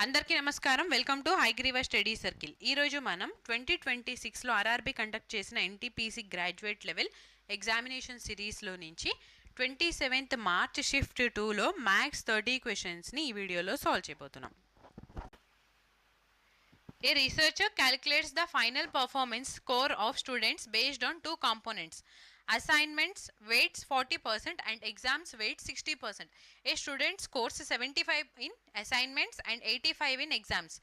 అందరికీ నమస్కారం. Welcome to Hayagriva study circle. ఈరోజు మనం 2026లో ఆర్ఆర్బీ కండక్ట్ చేసిన ఎన్టీపీసీ గ్రాడ్యుయేట్ లెవెల్ ఎగ్జామినేషన్ సిరీస్లో నుంచి 27th మార్చ్ షిఫ్ట్ 2లో మ్యాథ్స్ 30 క్వశ్చన్స్ని ఈ వీడియోలో సాల్వ్ చేయబోతున్నాం. A researcher calculates the final performance score of students based on two components: assignments weights 40% and exams weights 60%. A student scores 75 in assignments and 85 in exams.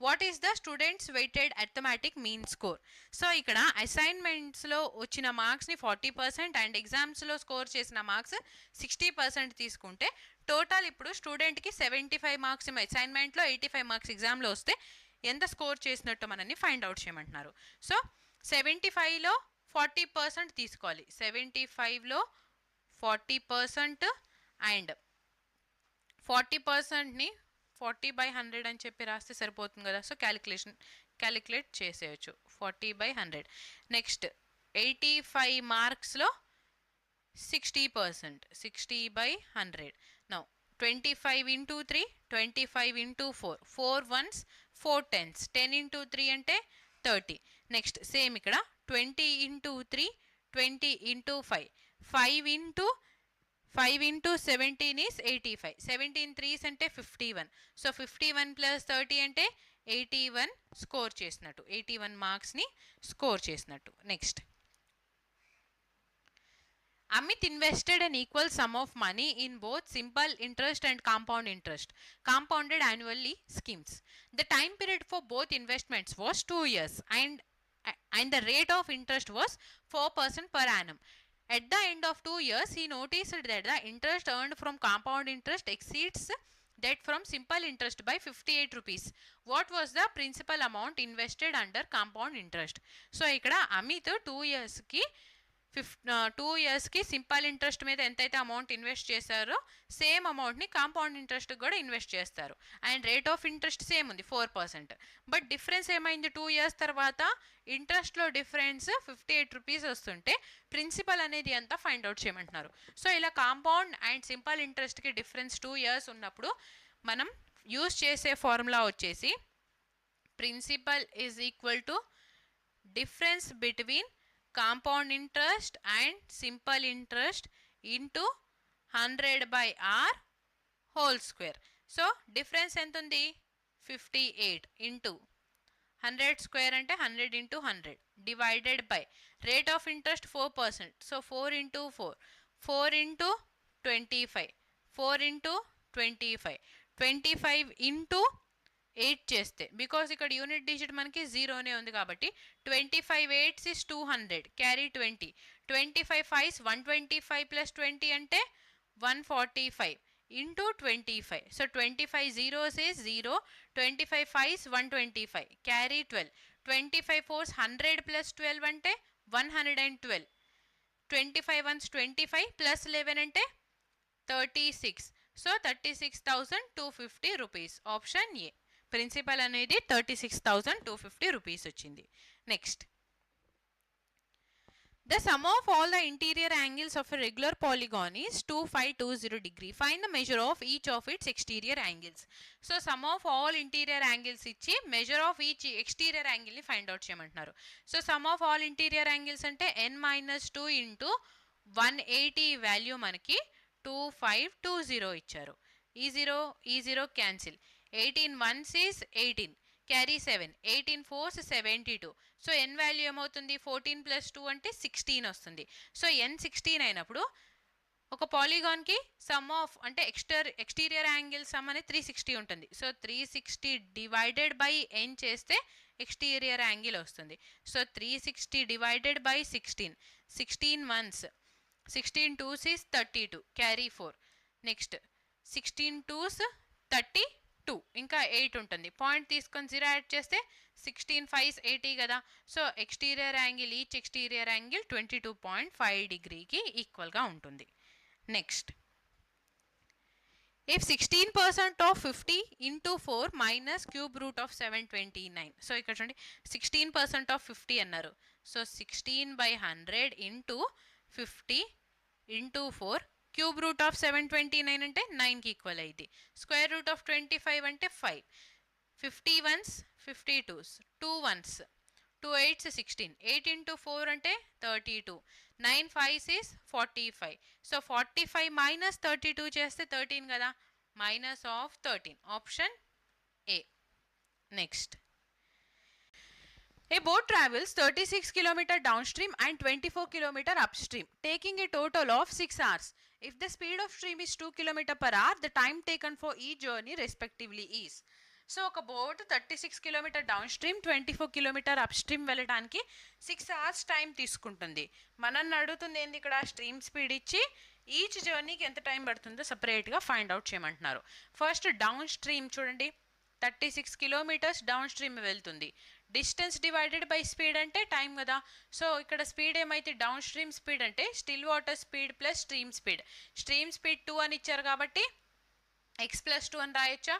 What is the student's weighted arithmetic mean score? So ఇక్కడ అసైన్మెంట్స్లో వచ్చిన మార్క్స్ని 40% and ఎగ్జామ్స్లో score చేసిన marks 60% తీసుకుంటే total ఇప్పుడు స్టూడెంట్కి 75 marks అసైన్మెంట్లో 85 marks ఎగ్జామ్లో వస్తే ఎంత స్కోర్ చేసినట్టు మనల్ని ఫైండ్ అవుట్ చేయమంటున్నారు. సో 75లో 40% తీసుకోవాలి. 75లో 40% అండ్ 40%ని 40/100 అని చెప్పి రాస్తే సరిపోతుంది కదా. సో క్యాలిక్యులేట్ చేసేయచ్చు 40/100. Next 85 మార్క్స్లో 60%, 60/100. Now 25 into 3, 25 into 4, 4 ones, 4 tens, 10 into 3 అంటే 30. నెక్స్ట్ సేమ్ ఇక్కడ 20 into 3, 20 into 5, 5 into 17 is 85, 17 3s అంటే 51. సో 51 + 30 అంటే 81 స్కోర్ చేసినట్టు, 81 మార్క్స్ని స్కోర్ చేసినట్టు. Next Amit invested an equal sum of money in both simple interest and compound interest, compounded annually schemes. The time period for both investments was 2 years and the rate of interest was 4% per annum. At the end of 2 years, he noticed that the interest earned from compound interest exceeds that from simple interest by 58 rupees. What was the principal amount invested under compound interest? So ikkada Amit 2 yearsకి 2 yearsకి simple interest మీద ఎంతైతే amount invest చేశారో same అమౌంట్ని compound ఇంట్రెస్ట్కి కూడా invest చేస్తారు. And rate of interest same ఉంది 4%. బట్ డిఫరెన్స్ ఏమైంది, 2 years తర్వాత ఇంట్రెస్ట్లో డిఫరెన్స్ 58 రూపీస్ వస్తుంటే ప్రిన్సిపల్ అనేది ఎంత ఫైండ్ అవుట్ చేయమంటున్నారు. సో ఇలా కాంపౌండ్ అండ్ సింపుల్ ఇంట్రెస్ట్కి డిఫరెన్స్ 2 years ఉన్నప్పుడు మనం యూజ్ చేసే ఫార్ములా వచ్చేసి principal is equal to difference between compound interest and simple interest into 100/r whole square. So difference ఎంత ఉంది 58 into 100 square అంటే 100 into 100 divided by rate of interest 4%. So 4 into 4, 4 into 25, 4 into 25, 25 into 8 చేస్తే, because ఇక్కడ unit digit మనకి 0నే ఉంది కాబట్టి 25 8s is 200, carry 20, 25 5s 125 + 20 అంటే 145 into 25. So 25 zeros is 0, 25 5s 125, carry 12, 25 4s 100 + 12 అంటే 112, 25 1s 25 + 11 అంటే 36. So 36,250 rupees. Option A principal అనేది 36,250 rupees వచ్చింది. Next the sum of all the interior angles of a regular polygon is 2520 degree. Find the measure of each of its exterior angles. So sum of all interior angles ఇచ్చి measure of each exterior యాంగిల్ని find out చేయమంటున్నారు. So sum of all interior angles అంటే n-2 into 180 value మనకి 2520 ఇచ్చారు. ఈ zero cancel, 18 1s is 18, carry 7, 18 4s 72. So n value ఏమవుతుంది 14 + 2 అంటే 16 వస్తుంది. సో n 16 అయినప్పుడు ఒక పాలిగాన్కి సమ్ ఆఫ్ అంటే ఎక్స్టీరియర్ యాంగిల్ సమ్ అనేది 360 ఉంటుంది. సో 360 డివైడెడ్ బై n చేస్తే ఎక్స్టీరియర్ యాంగిల్ వస్తుంది. So 360 divided by 16, 16 1s, 16 2s is 32, carry 4. Next 16 2s 32, ఇంకా 8 ఉంటుంది. పాయింట్ తీసుకొని 0 యాడ్ చేస్తే 16 5s 80 కదా. So exterior angle each exterior angle 22.5 డిగ్రీకి ఈక్వల్గా ఉంటుంది. Next if 16% of 50 into 4 minus cube root of 729. So ఇక్కడ చూడండి 16% ఆఫ్ 50 అన్నారు. So 16/100 into 50 into 4 cube root of 729 అంటే 9కి ఈక్వల్ అయింది. స్క్వేర్ రూట్ ఆఫ్ 25 అంటే 5. 50 ones 52s, 2 ones 2 8s 16, 8 into 4 అంటే 32, 9 5s is 45. సో 45 minus 32 చేస్తే 13 కదా, minus of 13, option A. Next, a boat travels 36 km downstream and 24 km upstream, taking a total of 6 hours. If the speed of stream is 2 km per hour, the time taken for each journey respectively is. So ఒక boat 36 kilometre down stream, 24 kilometre up stream వెళ్ళడానికి 6 hours time తీసుకుంటుంది. మనల్ని అడుగుతుంది ఏంది ఇక్కడ, stream speed ఇచ్చి each జర్నీకి ఎంత టైం పడుతుందో సపరేట్గా ఫైండ్ అవుట్ చేయమంటున్నారు. ఫస్ట్ డౌన్ స్ట్రీమ్ చూడండి, 36 కిలోమీటర్స్ డౌన్ స్ట్రీమ్ వెళ్తుంది. డిస్టెన్స్ డివైడెడ్ బై స్పీడ్ అంటే టైం కదా. సో ఇక్కడ స్పీడ్ ఏమైతే డౌన్ స్ట్రీమ్ స్పీడ్ అంటే still water speed plus stream speed. Stream speed 2 అని ఇచ్చారు కాబట్టి x ప్లస్ 2 అని రాయొచ్చా.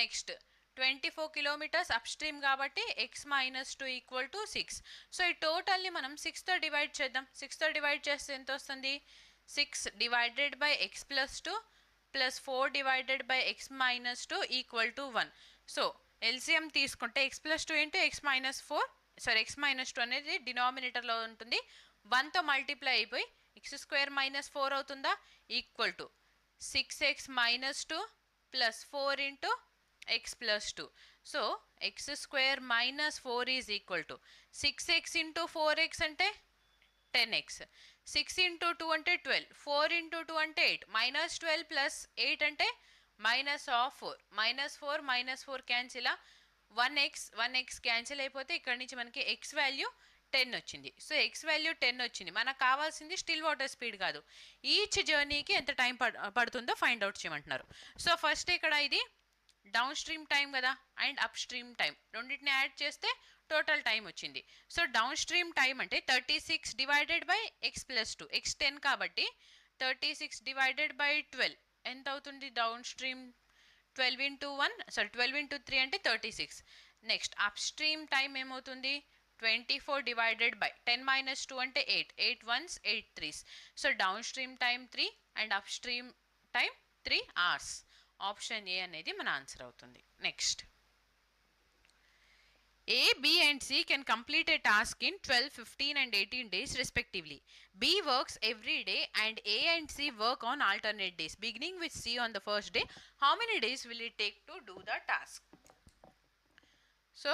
నెక్స్ట్ 24 కిలోమీటర్స్ అప్ స్ట్రీమ్ కాబట్టి x minus 2 equal to 6. So ఈ టోటల్ని మనం 6తో డివైడ్ చేద్దాం. 6తో డివైడ్ చేస్తే ఎంత వస్తుంది, 6 divided by x plus 2 plus 4 divided by x minus 2 equal to 1. So LCM తీసుకుంటే x plus 2 into x minus 4, sorry x minus 2 అనేది డినామినేటర్లో ఉంటుంది, 1తో మల్టిప్లై అయిపోయి x స్క్వేర్ మైనస్ 4 అవుతుందా, equal to 6x minus 2 plus 4 into x plus 2. So x square minus 4 is equal to 6x into 4x అంటే 10x, 6 into 2 అంటే 12, 4 into 2 అంటే 8, minus 12 plus 8 అంటే minus of 4, minus 4 cancel, 1x cancel అయిపోతే ఇక్కడ నుంచి మనకి x value 10 వచ్చింది. So x value 10 వచ్చింది. మనకు కావాల్సింది స్టిల్ వాటర్ స్పీడ్ కాదు, ఈచ్ జర్నీకి ఎంత టైం పడుతుందో ఫైండ్ అవుట్ చేయమంటున్నారు. సో ఫస్ట్ ఇక్కడ ఇది డౌన్ స్ట్రీమ్ టైం కదా అండ్ అప్ స్ట్రీమ్ టైం, రెండింటిని యాడ్ చేస్తే టోటల్ టైం వచ్చింది. సో డౌన్ స్ట్రీమ్ టైం అంటే 36 divided by x plus 2, x 10 కాబట్టి 36 డివైడెడ్ బై 12 ఎంత అవుతుంది, down stream 12 into 1, sorry 12 into 3 అంటే 36. నెక్స్ట్ అప్ స్ట్రీమ్ టైం ఏమవుతుంది, 24 డివైడెడ్ బై 10 మైనస్ 2 అంటే 8, 8 1s 8 3s. So down stream time 3 and up stream time 3 hours. Option A అనేది మన answer అవుతుంది. Next, A, B and C can complete a task in 12, 15 and 18 days respectively. B works every day and A and C work on alternate days. Beginning with C on the first day, how many days will it take to do the task? So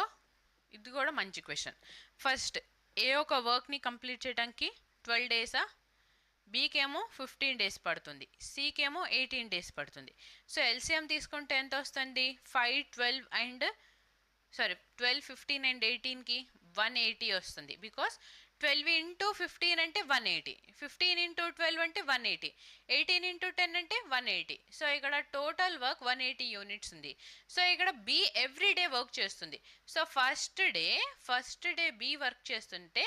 ఇది కూడా మంచి question. First ఏ ఒక వర్క్ని complete చేయడానికి 12 డేసా, బీకేమో 15 days పడుతుంది, సికేమో 18 days పడుతుంది. So LCM తీసుకుంటే ఎంత వస్తుంది, 5, 12 అండ్ 12, 15 అండ్ 18కి 180 వస్తుంది. బికాస్ 12 ఇంటూ 15 అంటే 180, 15 ఇంటూ 12 అంటే 180, 18 ఇంటూ 10 అంటే 180. సో ఇక్కడ టోటల్ వర్క్ 180 యూనిట్స్ ఉంది. సో ఇక్కడ బి ఎవ్రీ డే వర్క్ చేస్తుంది. So first day B work చేస్తుంటే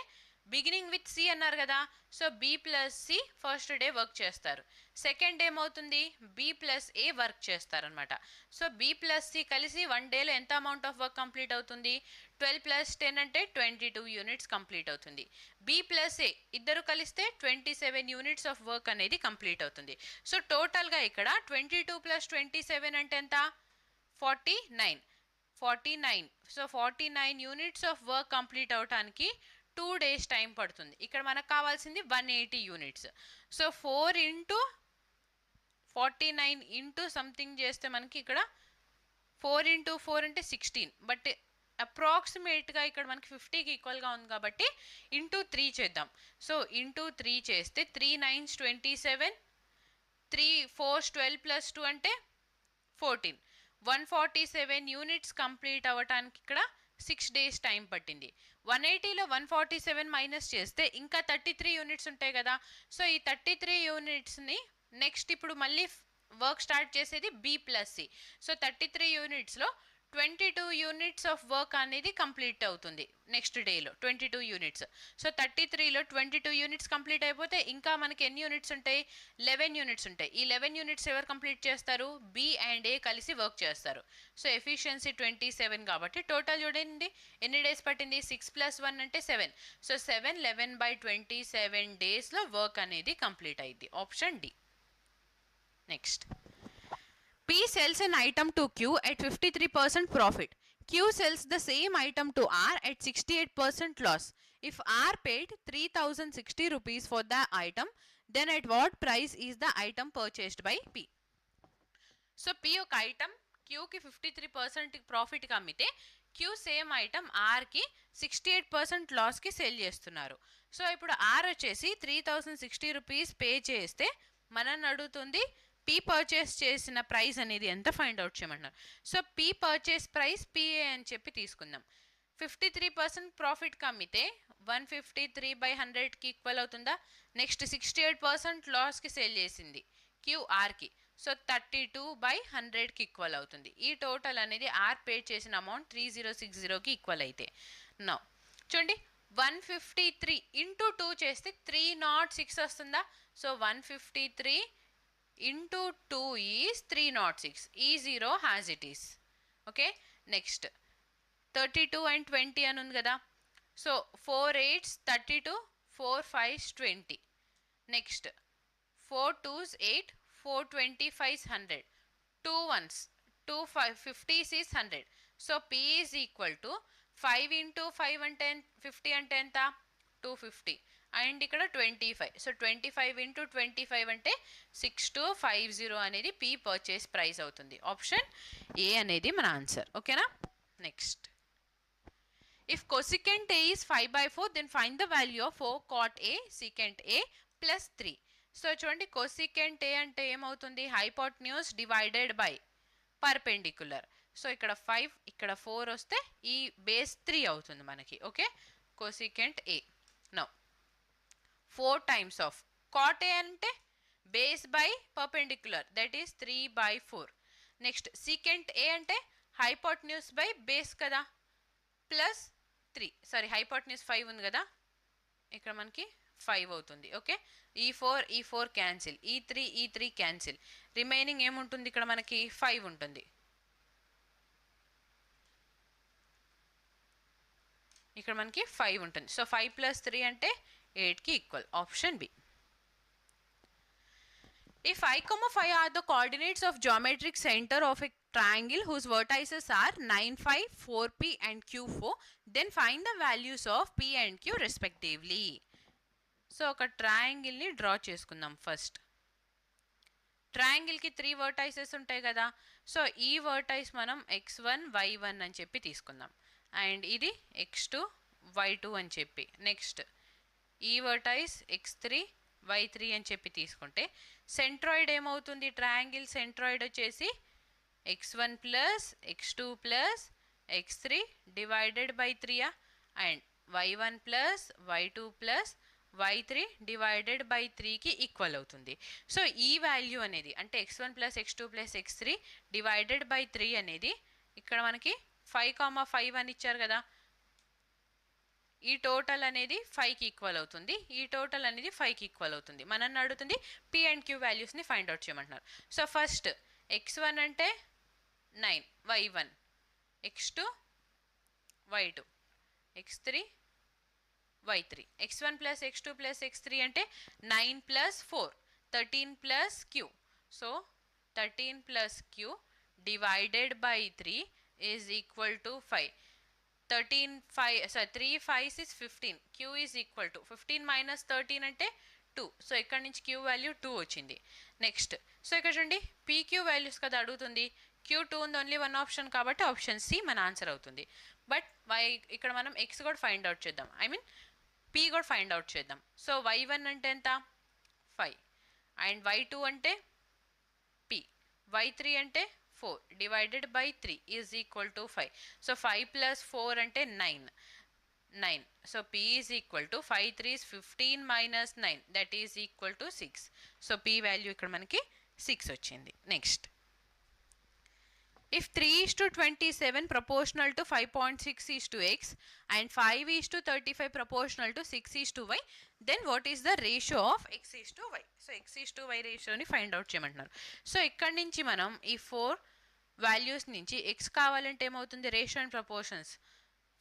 బిగినింగ్ విత్ సి అన్నారు కదా, so B plus C first day work చేస్తారు. సెకండ్ డే ఏమవుతుంది, బి ప్లస్ ఏ వర్క్ చేస్తారనమాట. సో బి ప్లస్ సి కలిసి 1 డేలో ఎంత అమౌంట్ ఆఫ్ వర్క్ కంప్లీట్ అవుతుంది, 12 ప్లస్ 10 అంటే 22 యూనిట్స్ కంప్లీట్ అవుతుంది. బి ప్లస్ ఏ ఇద్దరు కలిస్తే 27 యూనిట్స్ ఆఫ్ వర్క్ అనేది కంప్లీట్ అవుతుంది. సో టోటల్గా ఇక్కడ 22 ప్లస్ 27 అంటే ఎంత, 49. So 49 units of work complete అవడానికి 2 days టైం పడుతుంది. ఇక్కడ మనకు కావాల్సింది 180 units. So 4 into 49 into something చేస్తే మనకి ఇక్కడ 4 ఇంటూ 4 అంటే 16, బట్ అప్రాక్సిమేట్గా ఇక్కడ మనకి 50కి ఈక్వల్గా ఉంది కాబట్టి ఇంటూ 3 చేద్దాం. సో ఇంటూ 3 చేస్తే 3 9s 27, 3 4s 12 ప్లస్ 2 అంటే 14, 147 యూనిట్స్ కంప్లీట్ అవ్వటానికి ఇక్కడ 6 days టైం పట్టింది. 180లో 147 మైనస్ చేస్తే ఇంకా 33 యూనిట్స్ ఉంటాయి కదా. సో ఈ 33 యూనిట్స్ని నెక్స్ట్ ఇప్పుడు మళ్ళీ వర్క్ స్టార్ట్ చేసేది బి ప్లస్ సి. సో 33 యూనిట్స్లో 22 యూనిట్స్ ఆఫ్ వర్క్ అనేది కంప్లీట్ అవుతుంది నెక్స్ట్ డేలో, 22 యూనిట్స్. సో 33లో 22 యూనిట్స్ కంప్లీట్ అయిపోతే ఇంకా మనకి ఎన్ని యూనిట్స్ ఉంటాయి, 11 యూనిట్స్ ఉంటాయి. ఈ 11 యూనిట్స్ ఎవరు కంప్లీట్ చేస్తారు, బి అండ్ ఏ కలిసి వర్క్ చేస్తారు. సో ఎఫిషియన్సీ 27 కాబట్టి టోటల్ చూడండి ఎన్ని డేస్ పట్టింది, 6 + 1 అంటే 7. సో 7 11/27 డేస్లో వర్క్ అనేది కంప్లీట్ అయింది. Option D. Next, P sells an item to Q at 53% profit. Q sells the same item to R at 68% loss. If R paid 3060 rupees for the item, then at what price is the item purchased by P? So P ఒక item Qకి 53% ప్రాఫిట్కి అమ్మితే Q same item Rకి 68% లాస్కి sale చేస్తున్నారు. So ఇప్పుడు R వచ్చేసి 3060 rupees pay చేస్తే మనల్ని అడుగుతుంది P purchase చేసిన ప్రైస్ అనేది ఎంత ఫైండ్ అవుట్ చేయమన్నారు. So P purchase price PA అని చెప్పి తీసుకుందాం. 53% ప్రాఫిట్కి అమ్మితే 153/100కి ఈక్వల్ అవుతుందా? నెక్స్ట్ 68% లాస్కి సేల్ చేసింది క్యూఆర్కి, సో 32/100కి ఈక్వల్ అవుతుంది. ఈ టోటల్ అనేది ఆర్ పే చేసిన అమౌంట్ 3060కి ఈక్వల్ అయితే నో చూడండి 153 ఇంటూ 2 చేస్తే 306 వస్తుందా? So 153 into 2 is 306. ఈ zero has it is. Okay, next 32 and 20 అని ఉంది కదా. So 4 8s 32, 4 5s 20. Next 4 2s 8, 4 25s 100, 2 1s 2 50s is 100. So P is equal to 5 into 5 అంటే 50 అంటే ఎంత? 250 అండ్ ఇక్కడ 25. సో 25 into 25 అంటే 6250 అనేది P పర్చేస్ ప్రైస్ అవుతుంది. ఆప్షన్ ఏ అనేది మన ఆన్సర్. ఓకేనా? Next, if cosecant A is 5/4, then find the value of 4 cot A secant A plus 3. So చూడండి cosecant A అంటే ఏమవుతుంది? Hypotenuse divided by perpendicular. So ఇక్కడ 5 ఇక్కడ 4 వస్తే ఈ బేస్ 3 అవుతుంది మనకి. Okay, cosecant A. Now 4 times of cot A అంటే base by perpendicular, that is 3/4. Next secant A అంటే హైపోటెన్యూస్ బై బేస్ కదా, ప్లస్ 3. సారీ, హైపోటెన్యూస్ 5 ఉంది కదా, ఇక్కడ మనకి 5 అవుతుంది. ఓకే, ఈ 4 క్యాన్సిల్, ఈ 3 క్యాన్సిల్, రిమైనింగ్ ఏముంటుంది ఇక్కడ మనకి 5 ఉంటుంది. ఇక్కడ మనకి 5 ఉంటుంది. సో 5 + 3 అంటే 8కి ఈక్వల్. Option B. If I, 5 are the coordinates of geometric center of a triangle whose vertices are 9, 5, 4P and Q4, then find the values of P and Q respectively. So ఒక ట్రయాంగిల్ని డ్రా చేసుకుందాం. First ట్రయాంగిల్కి 3 వర్టైసెస్ ఉంటాయి కదా. So ఈ వర్టైస్ మనం x1 y1 అని చెప్పి తీసుకుందాం, and ఇది x2 y2 అని చెప్పి. నెక్స్ట్ ఈ వర్టైస్ x3 y3 అని చెప్పి తీసుకుంటే సెంట్రాయిడ్ ఏమవుతుంది? ట్రయాంగిల్ సెంట్రాయిడ్ వచ్చేసి x1 plus x2 plus x3 divided by 3 and y1 plus y2 plus y3 divided by 3కి ఈక్వల్ అవుతుంది. సో ఈ వాల్యూ అనేది అంటే x1 plus x2 plus x3 divided by 3 అనేది ఇక్కడ మనకి 5,5 అని ఇచ్చారు కదా. ఈ టోటల్ అనేది 5కి ఈక్వల్ అవుతుంది, ఈ టోటల్ అనేది 5కి ఈక్వల్ అవుతుంది. మనల్ని అడుగుతుంది P అండ్ Q వాల్యూస్ని ఫైండ్ అవుట్ చేయమంటున్నారు. సో ఫస్ట్ x1 అంటే 9 y1, x2 y2, x3 y3. x1 plus x2 plus x3 అంటే 9 plus 4 13 plus Q. So 13 plus Q divided by 3 is equal to 5. 3 5s is 15. Q is equal to 15 minus 13 అంటే 2. So ఇక్కడ నుంచి Q value 2 వచ్చింది. Next, so ఇక్కడ చూడండి PQ values కదా అడుగుతుంది. Q2 ఉంది, ఓన్లీ 1 ఆప్షన్ కాబట్టి ఆప్షన్ సి మన ఆన్సర్ అవుతుంది. బట్ ఇక్కడ మనం X కూడా ఫైండ్ అవుట్ చేద్దాం, ఐ మీన్ P కూడా ఫైండ్ అవుట్ చేద్దాం. సో y1 అంటే ఎంత? 5 అండ్ y2 అంటే P, y3 అంటే 4 divided by 3 is equal to 5. So 5 plus 4 అంటే 9. So P is equal to 5 3 is 15 minus 9, that is equal to 6. So P value ఇక్కడ మనకి 6 వచ్చింది. Next, if 3:27 proportional to 5.6:x and 5:35 proportional to 6:y, then what is the ratio of x:y? So x:y రేషియోని find out చేయమంటున్నారు. So ఇక్కడ నుంచి మనం ఈ 4 values నుంచి x కావాలంటే ఏమవుతుంది? Ratio and proportions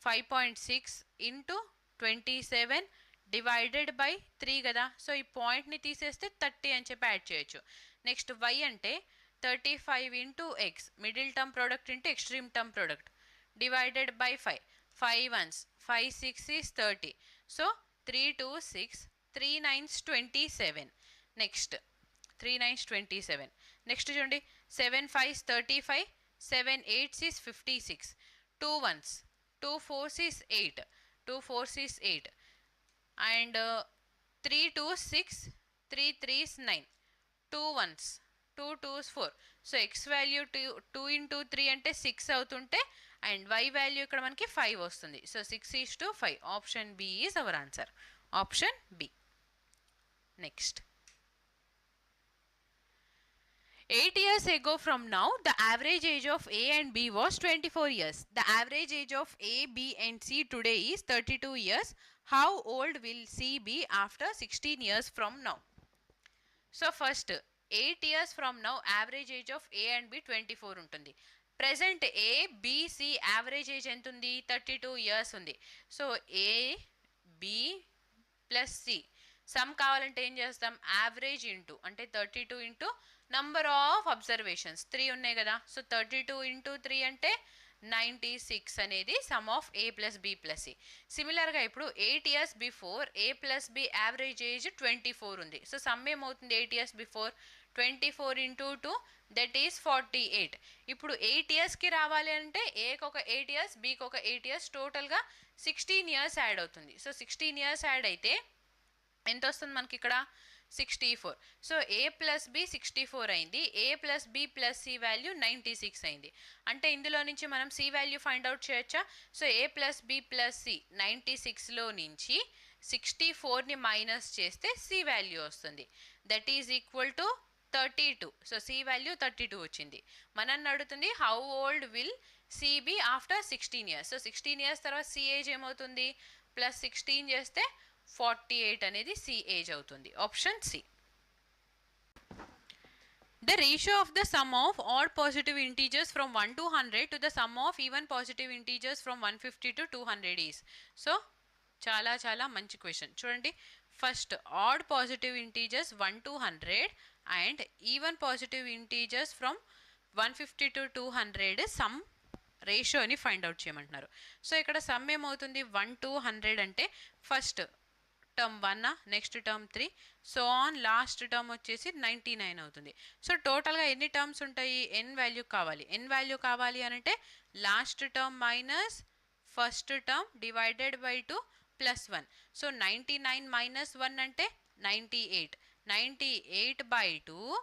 5.6 into 27 divided by 3 కదా. సో ఈ పాయింట్ని తీసేస్తే 30 అని చెప్పి యాడ్ చేయొచ్చు. నెక్స్ట్ y అంటే 35 into x, middle term product into extreme term product divided by 5. 5 ones, 5 6 is 30. So 3 2 6, 3 9s 27. Next 3 9s 27. Next చూడండి 7 5s 35, 7 8s is 56. 2 ones, 2 4s is 8, 2 4s is 8. And 3 2s 6, 3 3s 9. 2 ones, 2 2s 4. So x value 2 into 3 అంటే 6 అవుతుంటే and y value ఇక్కడ మనకి 5 వస్తుంది. So 6:5. Option B is our answer. Option B. Next 8 years ago from now, the average age of A and B was 24 years. The average age of A, B and C today is 32 years. How old will C be after 16 years from now? So first 8 years from now, average age of A and B 24 ఉంటుంది. Present A, B, C average age ఎంత ఉంది? 32 years ఉంది. So A, B plus C. Some కావాలంటే ఏం చేస్తాం? Average into అంటే 32 into number of observations 3 ఉన్నాయి కదా. సో 32 ఇంటూ 3 అంటే 96 అనేది sum of A plus B plus C. సిమిలర్గా ఇప్పుడు 8 years before A plus B average age 24 ఉంది. సో సమ్ ఏమవుతుంది? 8 years before 24 into 2 that is 48. ఇప్పుడు 8 yearsకి రావాలి అంటే ఏకి ఒక 8 years, బికి ఒక 8 years, టోటల్గా 16 years యాడ్ అవుతుంది. సో 16 years యాడ్ అయితే ఎంత వస్తుంది మనకి ఇక్కడ? 64. సో ఏ ప్లస్ బి 64 అయింది. A plus B plus C value 96 అయింది. అంటే ఇందులో నుంచి మనం సి వాల్యూ ఫైండ్ అవుట్ చేయొచ్చా? So A plus B plus C 96లో నుంచి 64ని మైనస్ చేస్తే సి వాల్యూ వస్తుంది. That is equal to 32. So C value 32 వచ్చింది. మనల్ని అడుగుతుంది how old will C be after 16 years. So 16 years తర్వాత సి ఏజ్ ఏమవుతుంది? ప్లస్ 16 చేస్తే 48 అనేది సి ఏజ్ అవుతుంది. Option C. The ratio of the sum of odd positive integers from 1 to 100 to the sum of even positive integers from 150 to 200 is. So చాలా చాలా మంచి question. చూడండి first odd positive integers 1 to 100 and even positive integers from 150 to 200 sum రేషియోని find out చేయమంటున్నారు. So ఇక్కడ sum ఏమవుతుంది? 1 to 100 అంటే first term 1, next term 3, so on last term వచ్చేసి 99 అవుతుంది. సో టోటల్గా ఎన్ని టర్మ్స్ ఉంటాయి? ఎన్ వాల్యూ కావాలి. ఎన్ వాల్యూ కావాలి అని అంటే last term minus first term divided by 2 plus 1. So 99 minus 1 అంటే 98. 98 by 2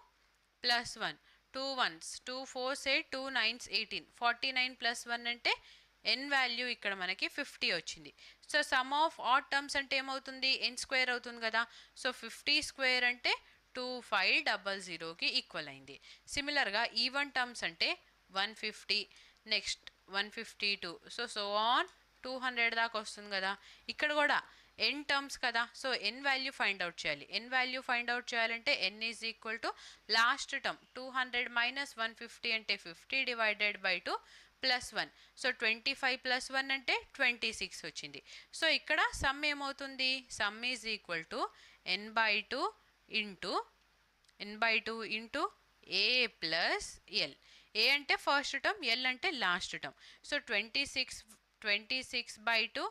plus 1. 2 ones, 2 4s 8, 2 9s 18. 49 plus 1 అంటే ఎన్ వాల్యూ ఇక్కడ మనకి 50 వచ్చింది. So sum of odd terms అంటే ఏమవుతుంది? ఎన్ స్క్వేర్ అవుతుంది కదా. సో 50 స్క్వేర్ అంటే 2500కి ఈక్వల్ అయింది. సిమిలర్గా ఈవెన్ టర్మ్స్ అంటే 150, నెక్స్ట్ 152, సో ఆన్ 200 దాకా వస్తుంది కదా. ఇక్కడ కూడా ఎన్ టర్మ్స్ కదా. So n value find out చేయాలి. ఎన్ వాల్యూ ఫైండ్ అవుట్ చేయాలంటే n is equal to last term 200 minus 150 అంటే 50 divided by 2 plus 1. So 25 plus 1 అంటే 26 వచ్చింది. సో ఇక్కడ సమ్ ఏమవుతుంది? Sum is equal to n/2 into A plus L. A అంటే first term, L అంటే last term. So 26/2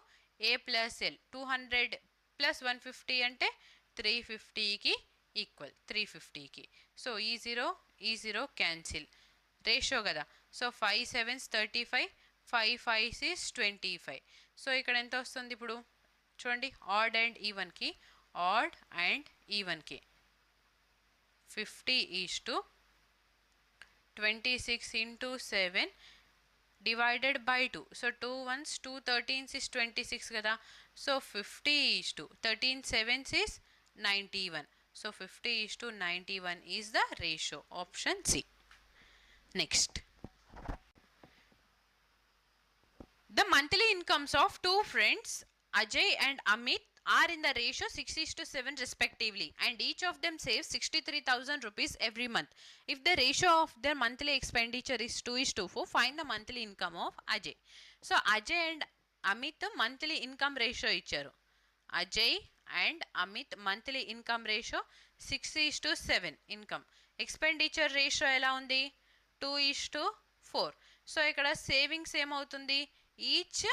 A plus L. 200 plus 150 అంటే 350కి ఈక్వల్. 350కి. సో ఈ జీరో క్యాన్సిల్. రేషియో కదా. So 5 7s 35, 5 5s is 25. So ఇక్కడ ఎంత వస్తుంది ఇప్పుడు చూడండి? ఆడ్ అండ్ ఈవెన్కి, ఆడ్ అండ్ ఈవెన్కి 50:26 into 7 divided by 2. So 2 ones, 2 13s is 26 కదా. So 50:13 7s is 91. So 50:91 is the ratio. Option C. Next the monthly incomes of two friends Ajay and Amit are in the ratio 6:7 respectively and each of them saves 63,000 rupees every month. If the ratio of their monthly expenditure is 2:4, find the monthly income of Ajay. So Ajay and Amit monthly income ratio ఇచ్చారు. Ajay and Amit monthly income ratio 6:7 income. Expenditure ratio ఎలా ఉంది? 2:4. So ఇక్కడ savings ఏమవుతుంది, each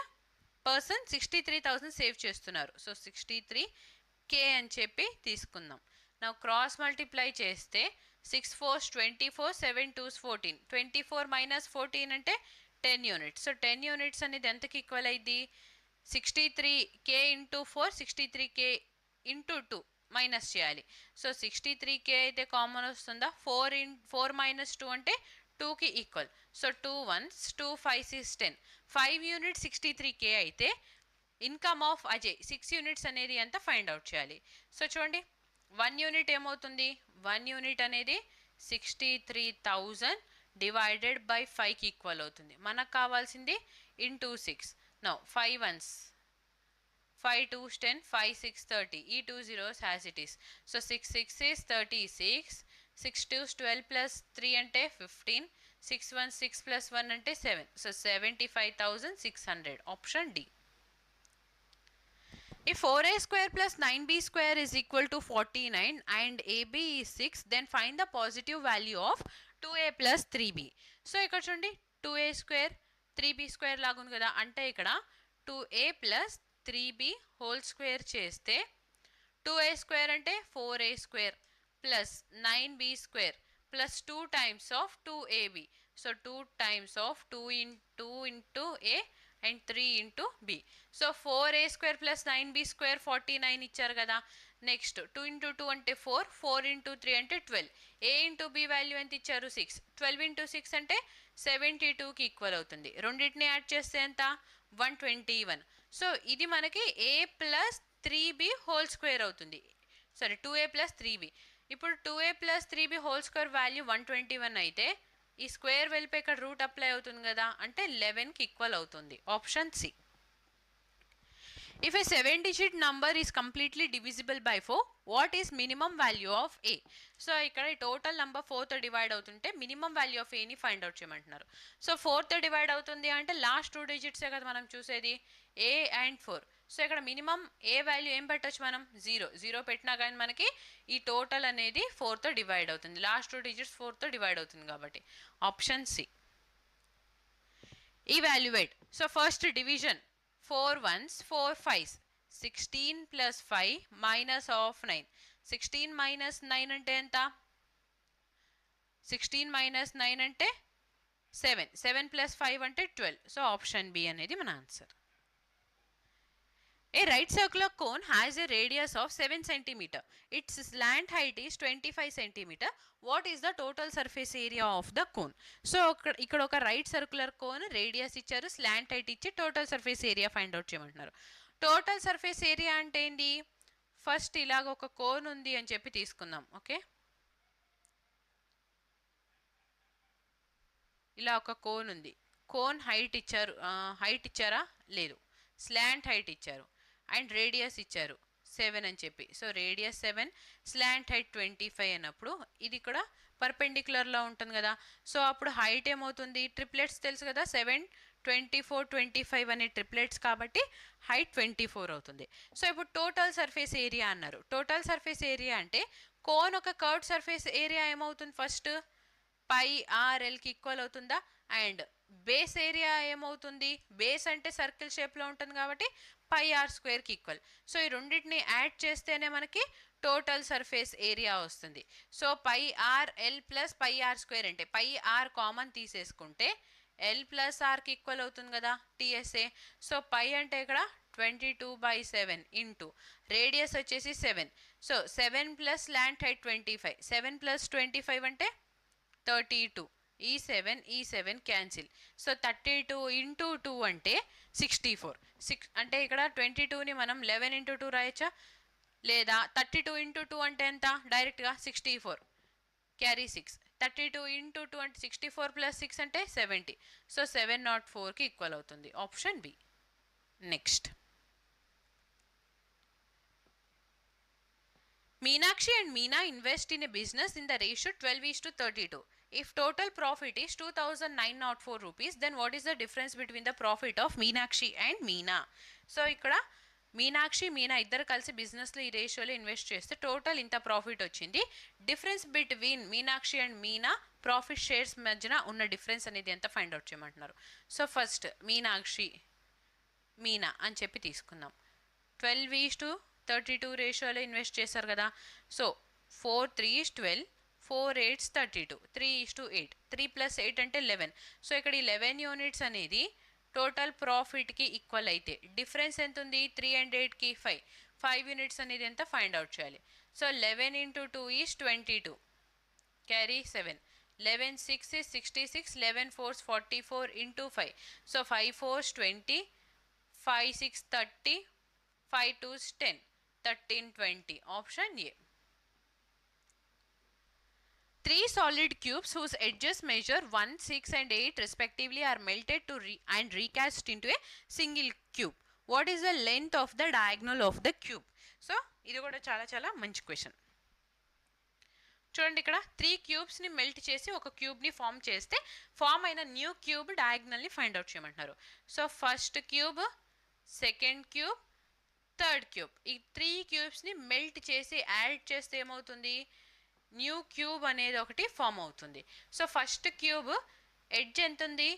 person 63,000 save చేస్తున్నారు. So 63K అని చెప్పి తీసుకుందాం. నా క్రాస్ మల్టిప్లై చేస్తే 6 4s 24, 7 2s 14, 24 మైనస్ 14 అంటే 10 యూనిట్స్. సో 10 యూనిట్స్ అనేది ఎంతకి ఈక్వల్ అయింది, 63K into 4, 63K into 2 minus చేయాలి. సో 63K అయితే కామన్ వస్తుందా, 4 మైనస్ 2 అంటే 2కి equal. So 2 1s 2 5 6 10, 5 units 63K అయితే ఇన్కమ్ ఆఫ్ అజయ్ 6 యూనిట్స్ అనేది ఎంత ఫైండ్ అవుట్ చేయాలి. సో చూడండి 1 యూనిట్ ఏమవుతుంది, 1 యూనిట్ అనేది 63,000 డివైడెడ్ బై 5కి ఈక్వల్ అవుతుంది. మనకు కావాల్సింది ఇంటూ 6. నో 5 1s 5 2s 10, 5 6 30, ఈ 2 zeros as it is. So 6 6 is 36, 6 2s 12 plus 3 అంటే 15, 6 1 6 plus 1 అంటే 7. సో 75,600 option D. If 4a square plus 9b square is equal to 49 and ab is 6, then find the positive value of 2a plus 3b. So ఇక్కడ చూడండి 2a square 3b square లాగా ఉంది కదా, అంటే ఇక్కడ 2a plus 3b whole square చేస్తే 2a square అంటే 4a square plus 9b square plus 2 times of 2ab. So 2 times of 2 into a and 3 into b. So 4a square plus 9b square 49 ఇచ్చారు కదా. Next 2 into 2 అంటే 4, 4 into 3 అంటే 12, a into b value ఎంత ఇచ్చారు 6, 12 into 6 అంటే 72కి equal అవుతుంది. రెండింటిని add చేస్తే ఎంత 121. సో ఇది మనకి a plus 3b whole square అవుతుంది. సరే 2a ప్లస్ 3b. ఇప్పుడు 2a plus 3b whole square value 121 అయితే ఈ స్క్వేర్ వెళ్ళిపోయి ఇక్కడ రూట్ అప్లై అవుతుంది కదా, అంటే 11కి ఈక్వల్ అవుతుంది. Option C. If a 7-digit number is completely divisible by 4, what is minimum value of a? So ఇక్కడ టోటల్ నెంబర్ 4తో డివైడ్ అవుతుంటే మినిమం వాల్యూ ఆఫ్ ఏని ఫైండ్ అవుట్ చేయమంటున్నారు. సో 4తో డివైడ్ అవుతుంది అంటే లాస్ట్ 2 డిజిట్సే కదా మనం చూసేది, a అండ్ 4. సో ఇక్కడ మినిమం ఏ వాల్యూ ఏం పెట్టచ్చు మనం, 0 పెట్టినా కానీ మనకి ఈ టోటల్ అనేది 4తో డివైడ్ అవుతుంది. లాస్ట్ 2 డిజిట్స్ 4తో డివైడ్ అవుతుంది కాబట్టి option C. Evaluate. So first division 4 1s 4 5s, 16 plus 5 minus of 9. 16 minus 9 అంటే ఎంత, 16 minus 9 అంటే 7, 7 plus 5 అంటే 12. సో ఆప్షన్ బి అనేది మన answer. A right circular cone has a radius of 7 cm. Its slant height is 25 cm. What is the total surface area of the cone? So ఇక్కడ ఒక right circular cone radius ఇచ్చారు, slant height ఇచ్చి total surface area find out చేయమంటున్నారు. Total surface area అంటే ఏంటి, first ఇలాగ ఒక cone ఉంది అని చెప్పి తీసుకుందాం. ఓకే, ఇలా ఒక కోన్ ఉంది, కోన్ హైట్ ఇచ్చారు, హైట్ ఇచ్చారా లేదు, స్లాంట్ హైట్ ఇచ్చారు అండ్ రేడియస్ ఇచ్చారు 7 అని చెప్పి. సో రేడియస్ 7, స్లాంట్ హైట్ 25 అన్నప్పుడు ఇది కూడా పర్పెండిక్యులర్లో ఉంటుంది కదా. సో అప్పుడు హైట్ ఏమవుతుంది, ట్రిప్లెట్స్ తెలుసు కదా, 7 24 25 అనే ట్రిప్లెట్స్ కాబట్టి హైట్ 24 అవుతుంది. సో ఇప్పుడు టోటల్ సర్ఫేస్ ఏరియా అన్నారు. టోటల్ సర్ఫేస్ ఏరియా అంటే కోన్ ఒక కర్వ్డ్ సర్ఫేస్ ఏరియా ఏమవుతుంది, ఫస్ట్ పై ఆర్ఎల్కి ఈక్వల్ అవుతుందా, అండ్ బేస్ ఏరియా ఏమవుతుంది, బేస్ అంటే సర్కిల్ షేప్లో ఉంటుంది కాబట్టి పై ఆర్ స్క్వేర్కి ఈక్వల్. సో ఈ రెండింటిని యాడ్ చేస్తేనే మనకి టోటల్ సర్ఫేస్ ఏరియా వస్తుంది. So pi R L plus pi R square అంటే పై ఆర్ కామన్ తీసేసుకుంటే ఎల్ ప్లస్ ఆర్కి ఈక్వల్ అవుతుంది కదా టీఎస్ఏ. సో పై అంటే ఇక్కడ 22/7 ఇంటూ రేడియస్ వచ్చేసి 7. So 7 plus slant height 25, 7 plus 25 అంటే 32. ఈ 7 క్యాన్సిల్. సో 32 ఇంటూ 2 అంటే 64. అంటే ఇక్కడ 22ని మనం 11 ఇంటూ 2 రాయచ్చా, లేదా 32 ఇంటూ 2 అంటే ఎంత, డైరెక్ట్గా 64 క్యారీ 6. 32 ఇంటూ 2 అంటే 64 ప్లస్ 6 అంటే 70. సో 704కి ఈక్వల్ అవుతుంది. Option B. Next, Meenakshi and Meena invest in a business in the ratio 12:32. If total profit is 2,904 rupees, then what is the difference between the profit of Meenakshi and Meena? So ikkada Meenakshi Meena ఇద్దరు కలిసి బిజినెస్లో ఈ రేషియోలో invest చేస్తే total ఇంత profit వచ్చింది. Difference between Meenakshi and Meena profit shares మధ్యన ఉన్న డిఫరెన్స్ అనేది ఎంత ఫైండ్ అవుట్ చేయమంటున్నారు. సో ఫస్ట్ మీనాక్షి మీనా అని చెప్పి తీసుకుందాం. 12:32 రేషియోలో ఇన్వెస్ట్ చేశారు కదా. సో 4 3 12, 4 8 32, 3:8, 3 + 8 అంటే 11. సో ఇక్కడ ఈ 11 యూనిట్స్ అనేది టోటల్ ప్రాఫిట్కి ఈక్వల్ అయితే డిఫరెన్స్ ఎంత ఉంది, 3 and 8కి 5 యూనిట్స్ అనేది ఎంత ఫైండ్ అవుట్ చేయాలి. So 11 × 2 is 22, carry 7, 11 6 is 66, 11 4s 44 × 5. So 5 4s 20, 5 6 30, 5 2s 10, 13 20. Option A. 3 solid cubes whose edges measure 1, 6 and 8 respectively are melted to and recast into a single cube. What is the length of the diagonal of the cube? So, ఇది కూడా చాలా మంచి question. చూడండి ఇక్కడ 3 క్యూబ్స్ని melt చేసి ఒక క్యూబ్ని form చేస్తే form అయిన న్యూ క్యూబ్ డయాగ్నల్ని ఫైండ్ అవుట్ చేయమంటున్నారు. So first cube, second cube, third cube, ఈ 3 క్యూబ్స్ని మెల్ట్ చేసి యాడ్ చేస్తే ఏమవుతుంది, న్యూ క్యూబ్ అనేది ఒకటి ఫామ్ అవుతుంది. సో ఫస్ట్ క్యూబ్ ఎడ్జ్ ఎంత ఉంది,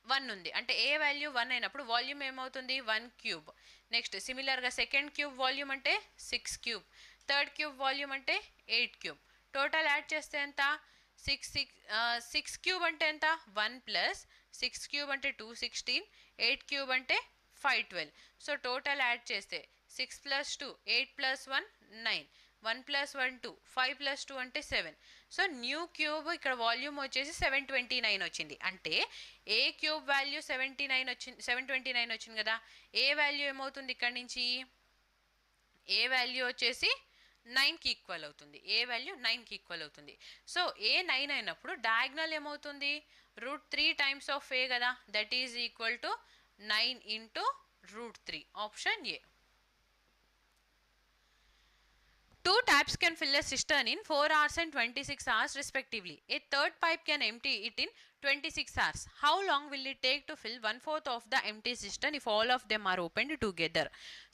1 ఉంది, అంటే ఏ వాల్యూ 1 అయినప్పుడు వాల్యూమ్ ఏమవుతుంది, 1 క్యూబ్. నెక్స్ట్ సిమిలర్గా సెకండ్ క్యూబ్ వాల్యూమ్ అంటే 6 క్యూబ్, థర్డ్ క్యూబ్ వాల్యూమ్ అంటే 8 క్యూబ్. టోటల్ యాడ్ చేస్తే ఎంత, 6 క్యూబ్ అంటే ఎంత, 1 + 6 క్యూబ్ అంటే 216, 8 క్యూబ్ అంటే 512. సో టోటల్ యాడ్ చేస్తే 6 + 2 8 + 1 9, 1 + 1 2, 5 + 2 అంటే 7. సో న్యూ క్యూబ్ ఇక్కడ వాల్యూమ్ వచ్చేసి 729 వచ్చింది. అంటే ఏ క్యూబ్ వాల్యూ 729 వచ్చింది కదా, ఏ వాల్యూ ఏమవుతుంది ఇక్కడ నుంచి, ఏ వాల్యూ వచ్చేసి 9కి ఈక్వల్ అవుతుంది, ఏ వాల్యూ 9కి ఈక్వల్ అవుతుంది. సో ఏ 9 అయినప్పుడు డయాగ్నల్ ఏమవుతుంది, √3 టైమ్స్ ఆఫ్ ఏ కదా, that is equal to 9 × √3. Option A. 2 taps can fill a cistern in 4 hours and 26 hours respectively. A third pipe can empty it in 26 hours. How long will it take to fill 1/4 of the empty cistern if all of them are opened together?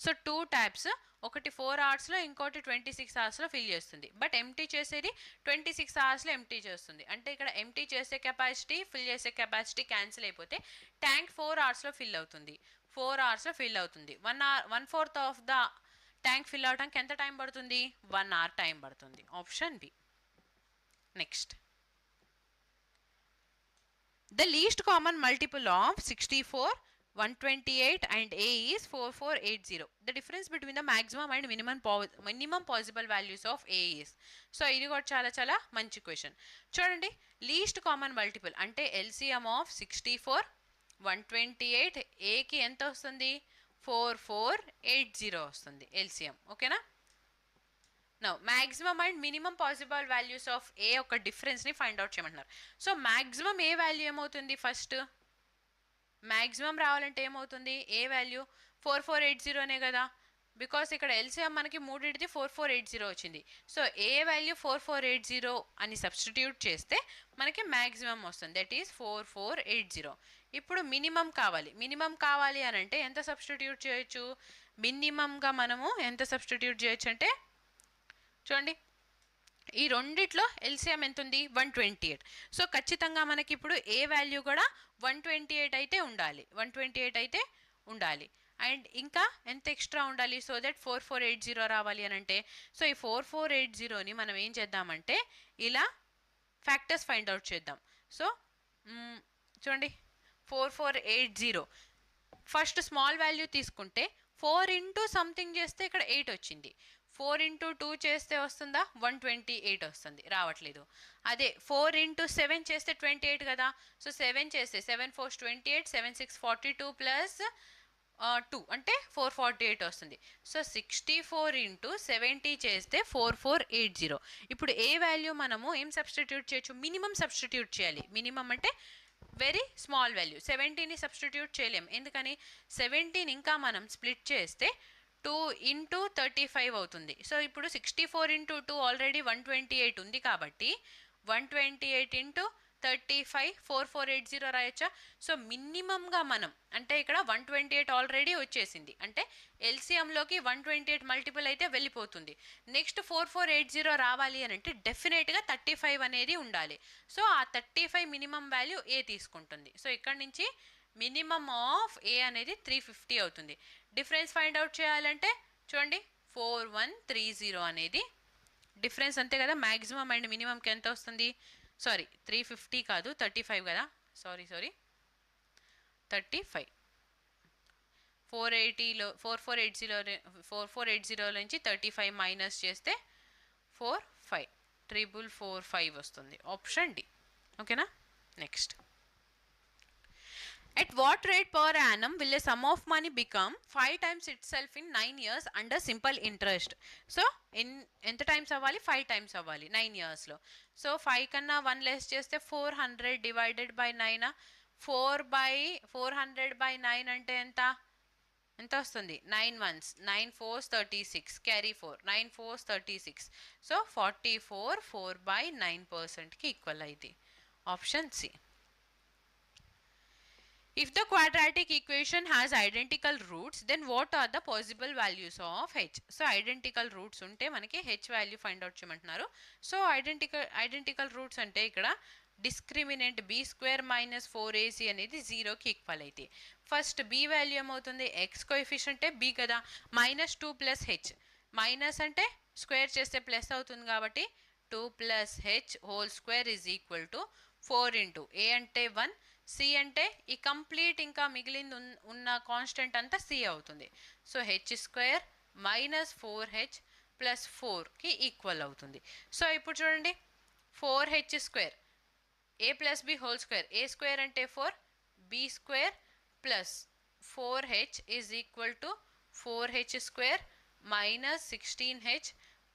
So 2 taps, ఒకటి 4 అవర్స్లో ఇంకోటి 26 అవర్స్లో fill చేస్తుంది. But empty చేసేది 26 అవర్స్లో empty చేస్తుంది. అంటే ఇక్కడ ఎంటీ చేసే కెపాసిటీ, ఫిల్ చేసే కెపాసిటీ క్యాన్సిల్ అయిపోతే ట్యాంక్ 4 అవర్స్లో ఫిల్ అవుతుంది. 4 అవర్స్లో ఫిల్ అవుతుంది. 1/4 ఆఫ్ ద ట్యాంక్ ఫిల్ అవడానికి ఎంత టైం పడుతుంది, 1 hour టైం పడుతుంది. Option B. Next, the least common multiple of 64, 128 and A is 4480. The difference between the maximum and minimum possible values of A is. So ఇది కూడా చాలా మంచి question. చూడండి, least common multiple అంటే LCM of 64, 128, ఏకి ఎంత వస్తుంది, 4480 వస్తుంది LCM. ఓకేనా. Now maximum and minimum possible values of A ఒక డిఫరెన్స్ని ఫైండ్ అవుట్ చేయమంటున్నారు. సో మ్యాక్సిమం ఏ వాల్యూ ఏమవుతుంది, ఫస్ట్ మ్యాక్సిమం రావాలంటే ఏమవుతుంది, ఏ వాల్యూ 4480 కదా, బికాస్ ఇక్కడ ఎల్సిఎం మనకి మూడింటిది 4480 వచ్చింది. సో ఏ వాల్యూ 4480 అని సబ్స్టిట్యూట్ చేస్తే మనకి మ్యాక్సిమం వస్తుంది, దట్ ఈస్ 4480. ఇప్పుడు మినిమం కావాలి అని అంటే ఎంత సబ్స్టిట్యూట్ చేయొచ్చు, మినిమంగా మనము ఎంత సబ్స్టిట్యూట్ చేయొచ్చు అంటే చూడండి, ఈ రెండిట్లో ఎల్సిఎం ఎంత ఉంది, 128. సో ఖచ్చితంగా మనకి ఇప్పుడు ఏ వాల్యూ కూడా 128 అయితే ఉండాలి. అండ్ ఇంకా ఎంత ఎక్స్ట్రా ఉండాలి, సో దట్ 4480 రావాలి అని అంటే, సో ఈ 4480ని మనం ఏం చేద్దామంటే ఇలా ఫ్యాక్టర్స్ ఫైండ్ అవుట్ చేద్దాం. సో చూడండి, 4480 ఫస్ట్ స్మాల్ వాల్యూ తీసుకుంటే 4 × సంథింగ్ చేస్తే ఇక్కడ 8 వచ్చింది. 4 × 2 చేస్తే వస్తుందా, 128 వస్తుంది, రావట్లేదు. అదే 4 × 7 చేస్తే 28 కదా. సో 7 చేస్తే 7 4 28, 7 6 42 ప్లస్ 2 అంటే 448 వస్తుంది. సో 64 × 70 చేస్తే 4480. ఇప్పుడు ఏ వాల్యూ మనము ఏం సబ్స్టిట్యూట్ చేయొచ్చు, మినిమం సబ్స్టిట్యూట్ చేయాలి. మినిమం అంటే వెరీ స్మాల్ వాల్యూ. 70ని సబ్స్టిట్యూట్ చేయలేం, ఎందుకని 70ని ఇంకా మనం స్ప్లిట్ చేస్తే 2 × 35 అవుతుంది. సో ఇప్పుడు 64 × 2 ఆల్రెడీ 128 ఉంది కాబట్టి 128 × 35 4480 రాయొచ్చా? సో మినిమంగా మనం అంటే ఇక్కడ 128 ఆల్రెడీ వచ్చేసింది, అంటే ఎల్సిఎంలోకి 128 మల్టిపుల్ అయితే వెళ్ళిపోతుంది. నెక్స్ట్ 4480 రావాలి అని అంటే డెఫినెట్గా 35 అనేది ఉండాలి. సో ఆ 35 మినిమం వాల్యూ ఏ తీసుకుంటుంది. సో ఇక్కడ నుంచి మినిమం ఆఫ్ ఏ అనేది 350 అవుతుంది. డిఫరెన్స్ ఫైండ్ అవుట్ చేయాలంటే చూడండి 4130 అనేది డిఫరెన్స్ అంతే కదా. మ్యాక్సిమం అండ్ మినిమంకి ఎంత వస్తుంది? సారీ 350 కాదు 35 కదా, సారీ 35. 480లో 4480 నుంచి 35 మైనస్ చేస్తే 45 వస్తుంది. Option D. ఓకేనా. Next, at what rate per annum will a sum of money become 5 times itself in 9 years under simple interest? So ఎంత టైమ్స్ అవ్వాలి? 5 టైమ్స్ అవ్వాలి 9 ఇయర్స్లో. సో 5 కన్నా 1 లెస్ చేస్తే 400 డివైడెడ్ బై 9. 400/9 అంటే ఎంత వస్తుంది? 9 1s 9 4s 36, carry 4, 9 4s 36. So 44 4/9%కి ఈక్వల్ అయింది. Option C. If the quadratic equation has identical roots, then what are the possible values of h? So identical roots ఉంటే మనకి h వాల్యూ ఫైండ్ అవుట్ చేయమంటున్నారు. So identical roots అంటే ఇక్కడ discriminant b² - 4ac అనేది 0కి equal అయితే first b value ఏమవుతుంది? x కోఎఫిషియంటే b కదా, -2 + h. మైనస్ అంటే స్క్వేర్ చేస్తే ప్లస్ అవుతుంది కాబట్టి 2 + h whole square is equal to 4 × a అంటే 1, c అంటే ఈ కంప్లీట్ ఇంకా మిగిలింది ఉన్న కాన్స్టెంట్ అంతా c అవుతుంది. సో h² - 4h + 4కి ఈక్వల్ అవుతుంది. సో ఇప్పుడు చూడండి 4h² a + b whole square, a square అంటే 4, b² + 4h is equal to 4h² - 16h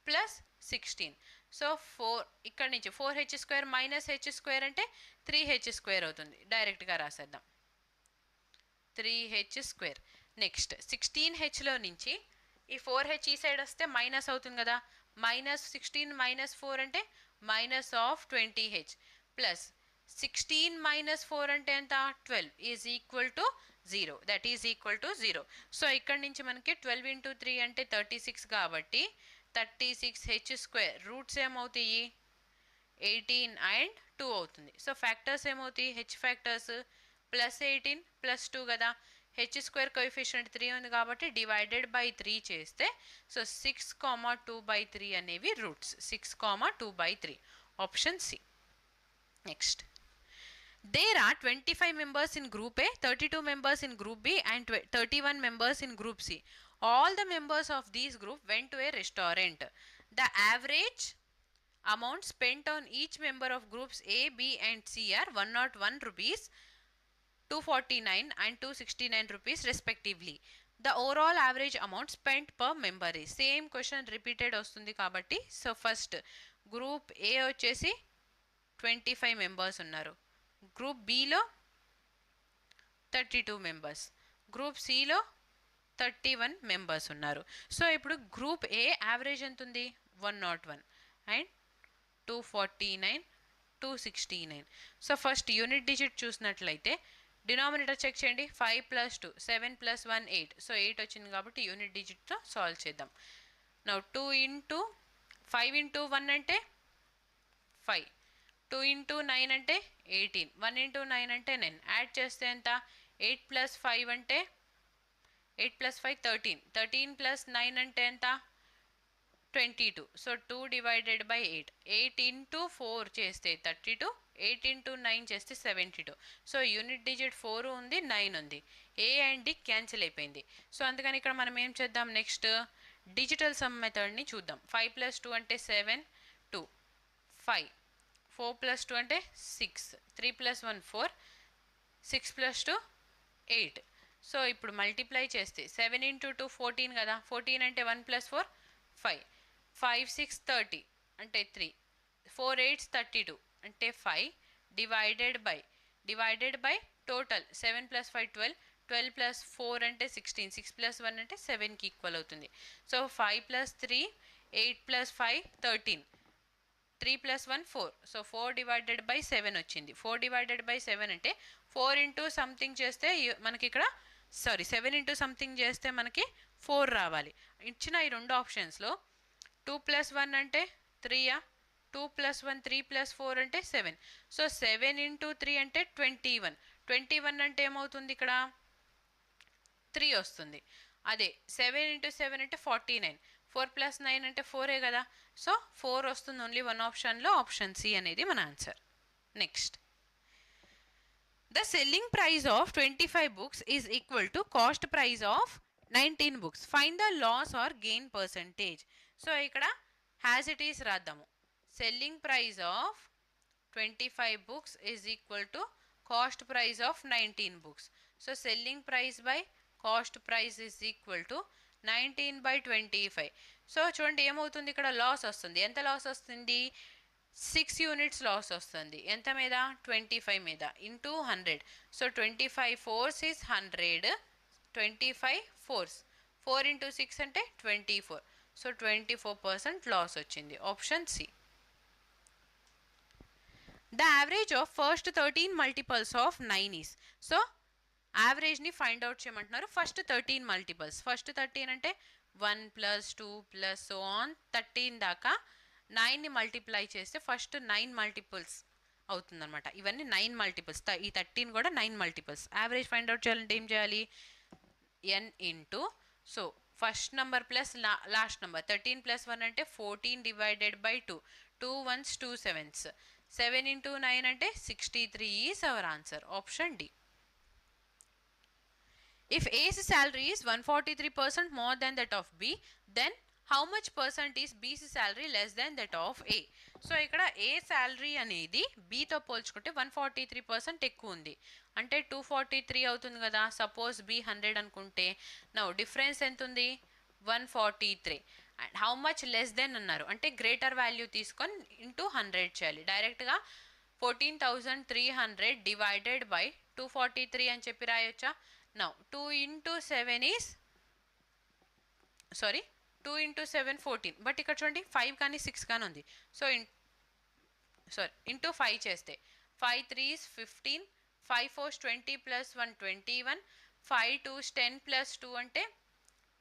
+ 16. So 4 ఇక్కడ నుంచి 4h² - h² అంటే 3h² అవుతుంది. డైరెక్ట్గా రాసేద్దాం 3h². నెక్స్ట్ 16hలో నుంచి ఈ 4h ఈ సైడ్ వస్తే మైనస్ అవుతుంది కదా, -16 - 4 అంటే -20h ప్లస్ 16 - 4 అంటే ఎంత? 12 is equal to 0. That is equal to 0. So ఇక్కడ నుంచి మనకి 12 × 3 అంటే 36 కాబట్టి 36h². రూట్స్ ఏమవుతాయి? 18 and 2 అవుతుంది. సో ఫ్యాక్టర్స్ ఏమవుతాయి? h ఫ్యాక్టర్స్ +18 +2 కదా, h² కోఎఫిషియంట్ 3 ఉంది కాబట్టి డివైడెడ్ బై 3 చేస్తే సో 6,2/3 అనేవి roots. 6,2/3. Option C. Next, there are 25 members in group A, 32 members in group B and 31 members in group C. All the members of this group went to a restaurant. The average amount spent on each member of groups A, B and C are 101 rupees, 249 and 269 rupees respectively. The overall average amount spent per member is. Same question repeated వస్తుంది కాబట్టి so first group A వచ్చేసి 25 members ఉన్నారు, group below 32 members, group సిలో 31 members ఉన్నారు. So ఇప్పుడు group A average ఎంత ఉంది? 101 and 249 269. So first unit digit చూసినట్లయితే డినామినేటర్ చెక్ చేయండి. 5 + 2 7 + 1 8. సో 8 వచ్చింది కాబట్టి యూనిట్ డిజిట్తో సాల్వ్ చేద్దాం. నౌ 2 × 5 × 1 అంటే 5, 2 × 9 అంటే 18, 1 × 9 అంటే 9. యాడ్ చేస్తే ఎంత? 8 + 5 అంటే 8 + 5 13, 13 + 9 అంటే ఎంత? 22. So 2 divided by 8. 8 × 4 చేస్తే 32, 8 × 9 చేస్తే 72. సో యూనిట్ డిజిట్ 4 ఉంది, 9 ఉంది. ఏ అండ్ డి క్యాన్సిల్ అయిపోయింది. సో అందుకని ఇక్కడ మనం ఏం చేద్దాం? నెక్స్ట్ డిజిటల్ సమ్ మెథడ్ని చూద్దాం. 5 + 2 అంటే 7, 2 5, 4 + 2 అంటే 6, 3 + 1 4, 6 + 2 8. సో ఇప్పుడు మల్టిప్లై చేస్తే 7 × 2 14 కదా, 14 అంటే 1 + 4 5, 5 6 30 అంటే 3, 4 8 32 అంటే 5 డివైడెడ్ బై టోటల్ 7 + 5 12, 12 + 4 అంటే 16, 6 + 1 అంటే 7కి ఈక్వల్ అవుతుంది. సో 5 + 3 8 + 5 13, 3 + 1 4. సో 4/7 వచ్చింది. 4/7 అంటే 4 ఇంటూ సంథింగ్ చేస్తే మనకి ఇక్కడ 7 ఇంటూ సంథింగ్ చేస్తే మనకి 4 రావాలి. ఇచ్చిన ఈ రెండు ఆప్షన్స్లో 2 + 1 అంటే 3యా, 2 + 1 3 + 4 అంటే 7. సో 7 ఇంటూ 3 అంటే 21. 21 అంటే ఏమవుతుంది ఇక్కడ 3 వస్తుంది. అదే 7 ఇంటూ 7 అంటే 49. 4 + 9 అంటే 4ఏ కదా. సో 4 వస్తుంది ఓన్లీ వన్ ఆప్షన్లో. ఆప్షన్ సి అనేది మన answer. Next, the selling price of 25 books is equal to cost price of 19 books. Find the loss or gain percentage. So ఇక్కడ హ్యాజ్ ఇట్ ఈస్ రాద్దాము. Selling price of 25 books is equal to cost price of 19 books. So selling price by cost price is equal to 19/25. సో చూడండి ఏమవుతుంది, ఇక్కడ loss వస్తుంది. ఎంత loss వస్తుంది, 6 units loss వస్తుంది. ఎంత మీద, 25 మీద, into 100. So 25 4s is 100. 25 4s, 4 into 6 అంటే 24. సో 24% లాస్ వచ్చింది. Option C. The average of first 13 multiples of 9 is. So యావరేజ్ని ఫైండ్ అవుట్ చేయమంటున్నారు. First 13 multiples. ఫస్ట్ 13 అంటే 1 + 2 + సో ఆన్ 13 దాకా 9ని మల్టిప్లై చేస్తే ఫస్ట్ 9 మల్టిపుల్స్ అవుతుందన్నమాట. ఇవన్నీ 9 మల్టిపుల్స్. ఈ 13 కూడా 9 మల్టిపుల్స్. యావరేజ్ ఫైండ్ అవుట్ చేయాలంటే ఏం చేయాలి, n into so first number plus last number. 13 + 1 అంటే 14/2. 2 1s 2 7s. 7 ఇంటూ 9 అంటే 63 is our answer. Option D. If A's salary is 143% more than that of B, then how much percent is B's salary less than that of A? So ఇక్కడ A salary అనేది Bతో పోల్చుకుంటే 143% ఎక్కువ ఉంది. అంటే 243 అవుతుంది కదా. Suppose B 100 అనుకుంటే now difference ఎంత ఉంది, 143. And how much less than అన్నారు అంటే గ్రేటర్ వాల్యూ తీసుకొని ఇంటూ 100 చేయాలి. డైరెక్ట్గా 14,300 డివైడెడ్ బై 243 అని చెప్పి రాయొచ్చా. Now 2 into 7 is 2 into 7 14. But ఇక్కడ చూడండి 5 కానీ 6 కానీ ఉంది. సో ఇంటూ 5 చేస్తే 5 3s 15, 5 4s 20 + 1 21, 5 2s 10 + 2 అంటే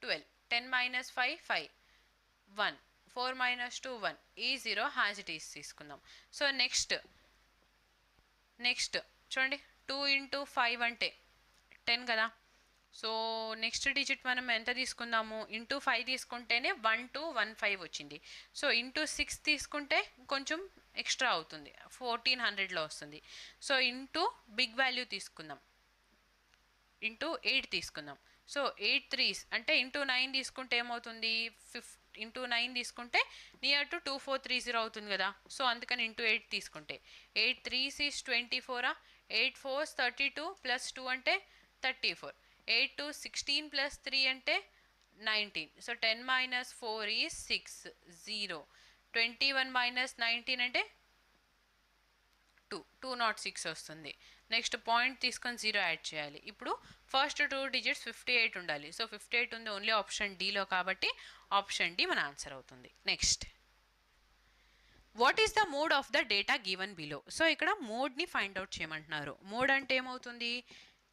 12. 10 - 5 5, 1, 4 - 2 1. ఈ 0 హ్యాజ్ ఇట్ ఈస్ తీసుకుందాం. సో నెక్స్ట్ చూడండి 2 into 5 అంటే 10 కదా. సో నెక్స్ట్ డిజిట్ మనం ఎంత తీసుకుందాము, ఇంటూ 5 తీసుకుంటేనే 1215 వచ్చింది. సో ఇంటూ 6 తీసుకుంటే కొంచెం ఎక్స్ట్రా అవుతుంది, 1400లో వస్తుంది. సో ఇంటూ బిగ్ వాల్యూ తీసుకుందాం, ఇంటూ 8 తీసుకుందాం. సో 8 3s అంటే ఇంటూ 9 తీసుకుంటే ఏమవుతుంది, ఇంటూ 9 తీసుకుంటే నియర్ టు 2430 అవుతుంది కదా. సో అందుకని ఇంటూ 8 తీసుకుంటే 8 3s ఈజ్ 24. 8 4s 32 + 2 అంటే 34. 8 2 16 + 3 అంటే 19. So 10 - 4 is 6 0. 21 - 19 అంటే 206 వస్తుంది. నెక్స్ట్ పాయింట్ తీసుకొని 0 యాడ్ చేయాలి. ఇప్పుడు ఫస్ట్ 2 డిజిట్స్ 58 ఉండాలి. సో 58 ఉంది ఓన్లీ ఆప్షన్ డిలో కాబట్టి ఆప్షన్ డి మన ఆన్సర్ అవుతుంది. Next, what is the mode of the data given below. So ఇక్కడ మోడ్ని ఫైండ్ అవుట్ చేయమంటున్నారు. మోడ్ అంటే ఏమవుతుంది,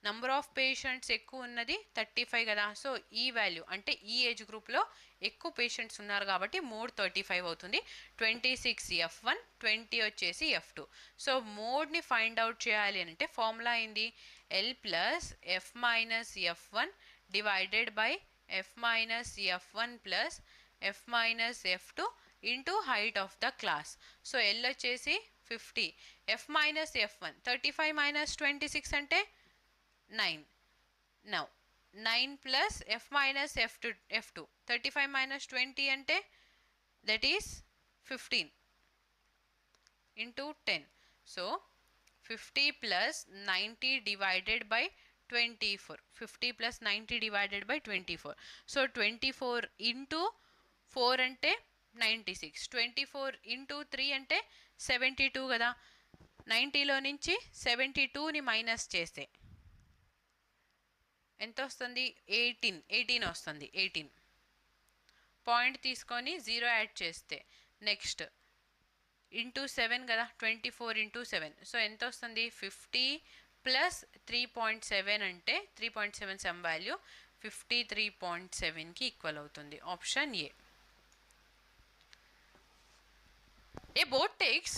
నంబర్ ఆఫ్ పేషెంట్స్ ఎక్కువ ఉన్నది 35 కదా. సో ఈ వాల్యూ అంటే ఈ ఏజ్ గ్రూప్లో ఎక్కువ పేషెంట్స్ ఉన్నారు కాబట్టి మోడ్ 35 అవుతుంది. 26 F1, 20 వచ్చేసి F2. సో మోడ్ని ఫైండ్ అవుట్ చేయాలి అంటే ఫార్ములా ఏంది, L + F - F1 divided by F - F1 + F - F2 into height of the class. So L వచ్చేసి 50, F - F1 35 - 26 అంటే 9. Now 9 + F - F2 35 - 20 అంటే that is 15 into 10. So 50 + 90 divided by 24. 50 + 90 divided by 24. So 24 into 4 అంటే 96. 24 into 3 అంటే 72 కదా. 90లో నుంచి 72ని minus చేస్తే ఎంత వస్తుంది, 18 వస్తుంది. 18 పాయింట్ తీసుకొని 0 యాడ్ చేస్తే నెక్స్ట్ ఇంటూ 7 కదా, 24 ఇంటూ 7. సో ఎంత వస్తుంది? 50 ప్లస్ 3.7 అంటే 3.7 సమ్ వాల్యూ 53.7కి ఈక్వల్ అవుతుంది. Option A. A boat takes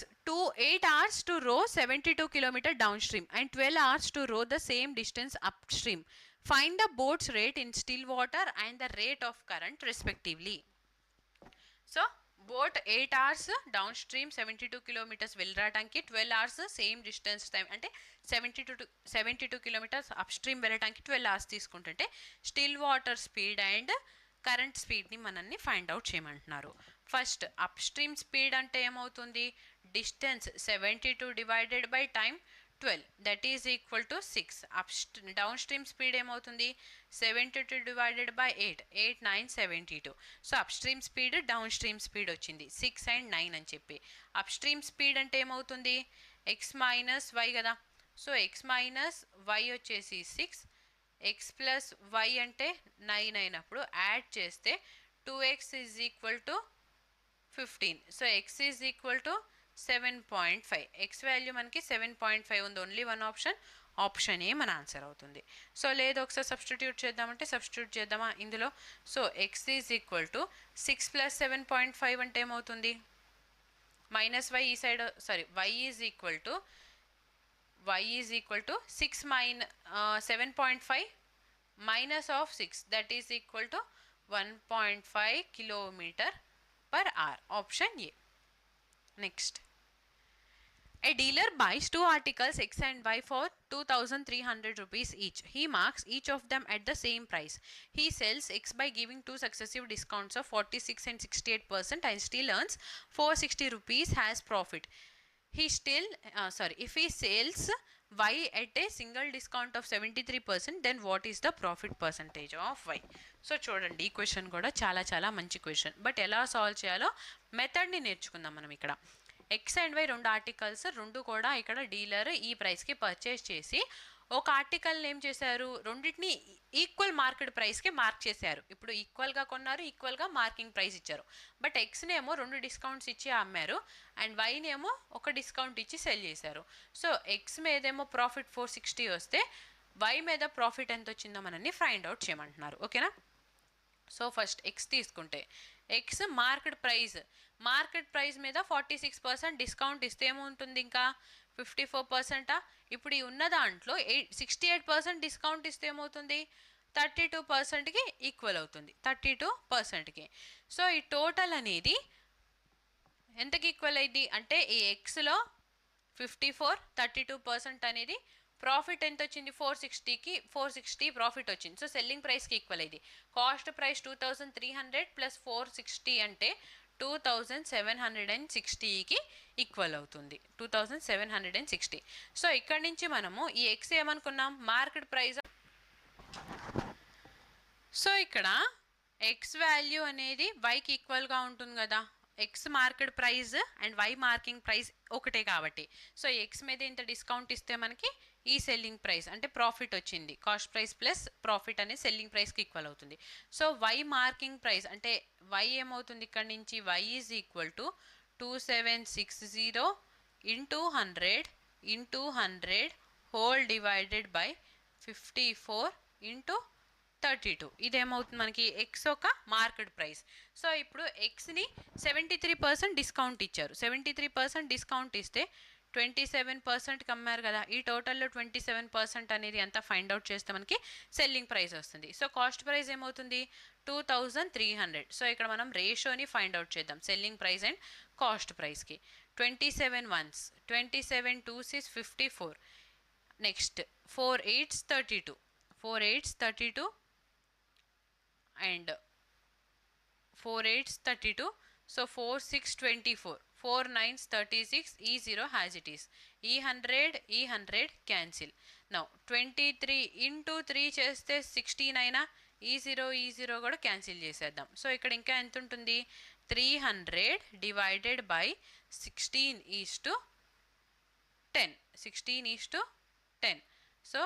8 hours to row 72 km downstream and 12 hours to row the same distance upstream. Find the boat's rate in still water and the rate of current respectively. So, boat 8 hours downstream 72 kilometers వెళ్ళడానికి 12 hours same distance time అంటే 72 kilometers upstream వెళ్ళడానికి 12 hours తీసుకుంటుంటే still water speed and current స్పీడ్ని మనల్ని find out చేయమంటున్నారు. First up stream speed అంటే ఏమవుతుంది? Distance 72 divided by time 12 that is equal to 6. Down stream speed ఏమవుతుంది? 72 divided by 8 8 9 72. So up stream speed down stream speed వచ్చింది 6 and 9 అని చెప్పి. Up stream speed అంటే ఏమవుతుంది? ఎక్స్ మైనస్ వై కదా. So X minus y వచ్చేసి 6, X plus why అంటే 9 అయినప్పుడు యాడ్ చేస్తే 2x is equal to 15. So X is equal to 7.5. X value మనకి 7.5 ఉంది. Only one option, option A మన ఆన్సర్ అవుతుంది. సో లేదు ఒకసారి సబ్స్టిట్యూట్ చేద్దామంటే సబ్స్టిట్యూట్ చేద్దామా ఇందులో? So X is equal to 6 plus 7.5 అంటే ఏమవుతుంది? మైనస్ వై ఈ side sorry Y is equal to 6 7.5 minus of 6 that is equal to 1.5 km/h. Option A. Next. A dealer buys two articles X and Y for 2,300 rupees each. He marks each of them at the same price. He sells X by giving two successive discounts of 46 and 68% and still earns 460 rupees as profit. If he sells Y at a single discount of 73%, then what is the profit percentage of Y? So చూడండి ఈ question కూడా చాలా చాలా మంచి question. But ఎలా solve చేయాలో మెథడ్ని నేర్చుకుందాం మనం ఇక్కడ. ఎక్స్ అండ్ వై రెండు ఆర్టికల్స్ రెండు కూడా ఇక్కడ డీలర్ ఈ ప్రైస్కి పర్చేస్ చేసి ఒక ఆర్టికల్ని ఏం చేశారు? రెండింటిని ఈక్వల్ మార్కెట్ ప్రైస్కి మార్క్ చేశారు. ఇప్పుడు ఈక్వల్గా కొన్నారు, ఈక్వల్గా మార్కింగ్ ప్రైస్ ఇచ్చారు. బట్ ఎక్స్నేమో 2 డిస్కౌంట్స్ ఇచ్చి అమ్మారు అండ్ వైనేమో ఒక డిస్కౌంట్ ఇచ్చి సెల్ చేశారు. సో ఎక్స్ మీదేమో ప్రాఫిట్ 460 వస్తే వై మీద ప్రాఫిట్ ఎంత వచ్చిందో మనల్ని ఫైండ్ అవుట్ చేయమంటున్నారు. ఓకేనా? సో ఫస్ట్ ఎక్స్ తీసుకుంటే ఎక్స్ మార్కెట్ ప్రైస్ మీద 46% డిస్కౌంట్ ఇస్తే ఏముంటుంది? ఇంకా 54%. ఇప్పుడు ఈ ఉన్న దాంట్లో 68% డిస్కౌంట్ ఇస్తే ఏమవుతుంది? 32%కి ఈక్వల్ అవుతుంది. 32%కి. సో ఈ టోటల్ అనేది ఎంతకి ఈక్వల్ అయింది అంటే ఈ ఎక్స్లో 54 32% అనేది ప్రాఫిట్ ఎంత వచ్చింది? 460 ప్రాఫిట్ వచ్చింది. సో సెల్లింగ్ ప్రైస్కి ఈక్వల్ అయింది. కాస్ట్ ప్రైస్ 2300 ప్లస్ 460 అంటే 2760కి ఈక్వల్ అవుతుంది. 2760. సో ఇక్కడ నుంచి మనము ఈ ఎక్స్ ఏమనుకున్నాం? Market price. సో ఇక్కడ ఎక్స్ వాల్యూ అనేది వైకి ఈక్వల్గా ఉంటుంది కదా. X market price and Y marking price ఒకటే కాబట్టి సో ఎక్స్ మీద ఇంత డిస్కౌంట్ ఇస్తే మనకి ఈ సెల్లింగ్ ప్రైస్ అంటే ప్రాఫిట్ వచ్చింది. కాస్ట్ ప్రైస్ ప్లస్ ప్రాఫిట్ అనేది సెల్లింగ్ ప్రైస్కి ఈక్వల్ అవుతుంది. సో వై మార్కింగ్ ప్రైస్ అంటే వై ఏమవుతుంది? ఇక్కడ నుంచి Y is equal to 2760 into 100 whole divided by 54 into 32. ఇదేమవుతుంది మనకి? ఎక్స్ ఒక మార్కెట్ ప్రైస్. సో ఇప్పుడు ఎక్స్ని 73% డిస్కౌంట్ ఇచ్చారు. 73% డిస్కౌంట్ ఇస్తే 27%కి అమ్మారు కదా. ఈ టోటల్లో 27% అనేది ఎంత ఫైండ్ అవుట్ చేస్తే మనకి సెల్లింగ్ ప్రైస్ వస్తుంది. సో కాస్ట్ ప్రైస్ ఏమవుతుంది? 2300. సో ఇక్కడ మనం రేషియోని ఫైండ్ అవుట్ చేద్దాం సెల్లింగ్ ప్రైస్ అండ్ కాస్ట్ ప్రైస్కి. 27 ones 27 2s is 54. Next 4 8s 32 4 8s 32 and 4 8s 32. So 4 6 24 4 9s 36. E0 as it is. E100 cancel. Now 23 into 3 చేస్తే 16 E0 కూడా cancel చేసేద్దాం. So ఇక్కడ ఇంకా ఎంత ఉంటుంది? 300 డివైడెడ్ బై 16:10. 16:10. సో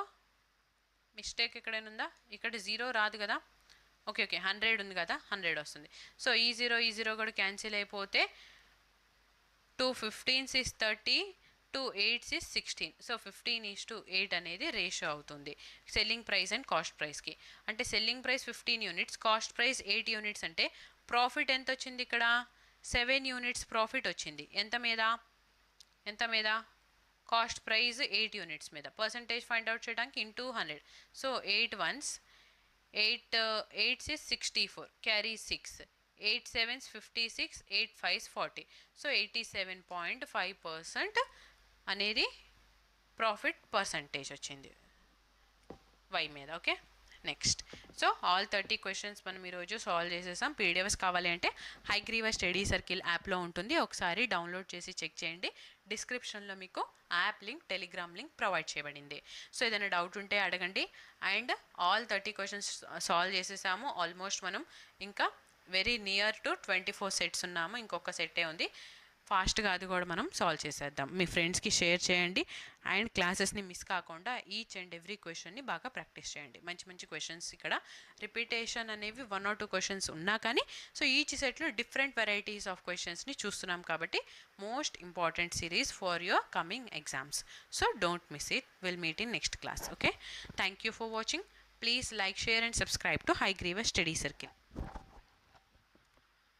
మిస్టేక్ ఎక్కడైనా ఉందా? ఇక్కడ 0 రాదు కదా. ఓకే 100 ఉంది కదా, 100 వస్తుంది. సో E0 కూడా క్యాన్సిల్ అయిపోతే 2 15s is 30, 2 8s is 16. So 15:8 అనేది రేషియో అవుతుంది సెల్లింగ్ ప్రైస్ అండ్ కాస్ట్ ప్రైస్కి. అంటే selling price 15 units, cost price 8 units అంటే ప్రాఫిట్ ఎంత వచ్చింది ఇక్కడ? 7 యూనిట్స్ ప్రాఫిట్ వచ్చింది. ఎంత మీద? కాస్ట్ ప్రైస్ 8 యూనిట్స్ మీద. పర్సంటేజ్ ఫైండ్ అవుట్ చేయడానికి into 100. So 8 1s 8 8s is 64, carry 6, 8 7s 56, 8 5s 40. So 87.5% అనేది ప్రాఫిట్ పర్సంటేజ్ వచ్చింది వై మీద. Okay, next. So all 30 questions మనం ఈరోజు సాల్వ్ చేసేసాం. పీడిఎఫ్స్ కావాలి అంటే హైగ్రీవ స్టడీ సర్కిల్ యాప్లో ఉంటుంది, ఒకసారి డౌన్లోడ్ చేసి చెక్ చేయండి. డిస్క్రిప్షన్లో మీకు app link, Telegram link provide చేయబడింది. సో ఏదైనా డౌట్ ఉంటే అడగండి. అండ్ ఆల్ 30 క్వశ్చన్స్ సాల్వ్ చేసేసాము ఆల్మోస్ట్. మనం ఇంకా వెరీ నియర్ టు 24 సెట్స్ ఉన్నాము, ఇంకొక సెట్టే ఉంది. ఫాస్ట్గా అది కూడా మనం సాల్వ్ చేసేద్దాం. మీ ఫ్రెండ్స్కి షేర్ చేయండి అండ్ క్లాసెస్ని మిస్ కాకుండా ఈచ్ అండ్ ఎవ్రీ క్వశ్చన్ని బాగా ప్రాక్టీస్ చేయండి. మంచి మంచి క్వశ్చన్స్ ఇక్కడ రిపీటేషన్ అనేవి 1 or 2 క్వశ్చన్స్ ఉన్నా కానీ సో ఈచ్ సెట్లో డిఫరెంట్ వెరైటీస్ ఆఫ్ క్వశ్చన్స్ని చూస్తున్నాం కాబట్టి most important series for your coming exams. So don't miss it. Will meet in next class. Okay, thank you for watching. Please like, share and subscribe to Hygreeva Study Circle.